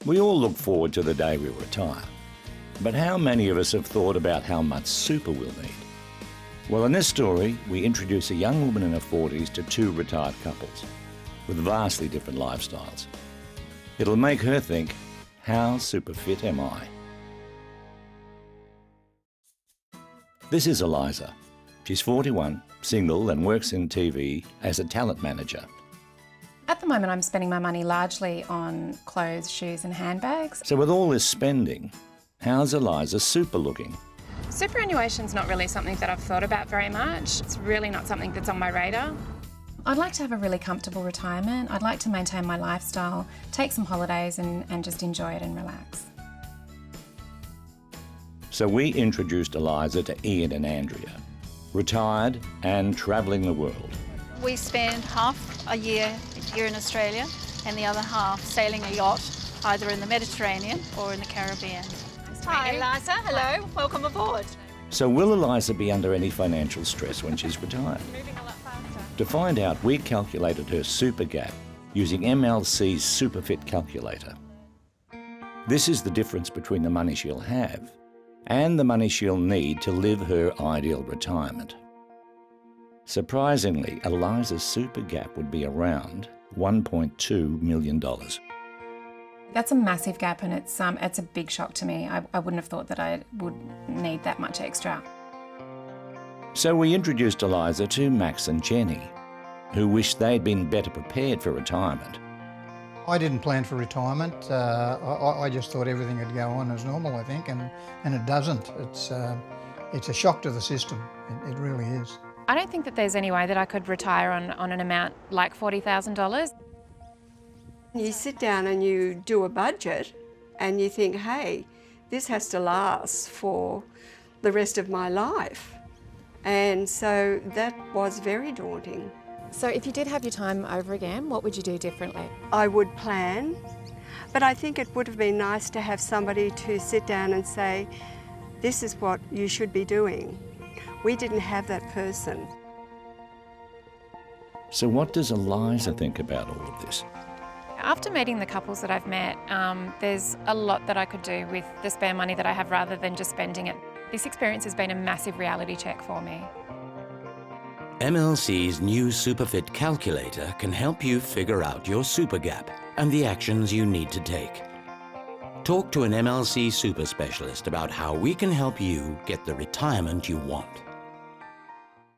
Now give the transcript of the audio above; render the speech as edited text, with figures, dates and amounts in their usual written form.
We all look forward to the day we retire. But how many of us have thought about how much super we'll need? Well, in this story, we introduce a young woman in her 40s to two retired couples with vastly different lifestyles. It'll make her think, how super fit am I? This is Eliza. She's 41, single, and works in TV as a talent manager. At the moment, I'm spending my money largely on clothes, shoes and handbags. So with all this spending, how's Eliza super looking? Superannuation's not really something that I've thought about very much. It's really not something that's on my radar. I'd like to have a really comfortable retirement. I'd like to maintain my lifestyle, take some holidays and just enjoy it and relax. So we introduced Eliza to Ian and Andrea, retired and travelling the world. We spend half a year here in Australia and the other half sailing a yacht, either in the Mediterranean or in the Caribbean. Hi, Eliza. Hello. Welcome aboard. So will Eliza be under any financial stress when she's retired? Moving a lot faster. To find out, we calculated her super gap using MLC's Superfit calculator. This is the difference between the money she'll have and the money she'll need to live her ideal retirement. Surprisingly, Eliza's super gap would be around $1.2 million. That's a massive gap and it's a big shock to me. I wouldn't have thought that I would need that much extra. So we introduced Eliza to Max and Jenny, who wished they'd been better prepared for retirement. I didn't plan for retirement. I just thought everything would go on as normal, I think, and it doesn't. It's a shock to the system. It really is. I don't think that there's any way that I could retire on an amount like $40,000. You sit down and you do a budget and you think, hey, this has to last for the rest of my life. And so that was very daunting. So if you did have your time over again, what would you do differently? I would plan, but I think it would have been nice to have somebody to sit down and say, this is what you should be doing. We didn't have that person. So what does Eliza think about all of this? After meeting the couples that I've met, there's a lot that I could do with the spare money that I have rather than just spending it. This experience has been a massive reality check for me. MLC's new Superfit calculator can help you figure out your super gap and the actions you need to take. Talk to an MLC super specialist about how we can help you get the retirement you want.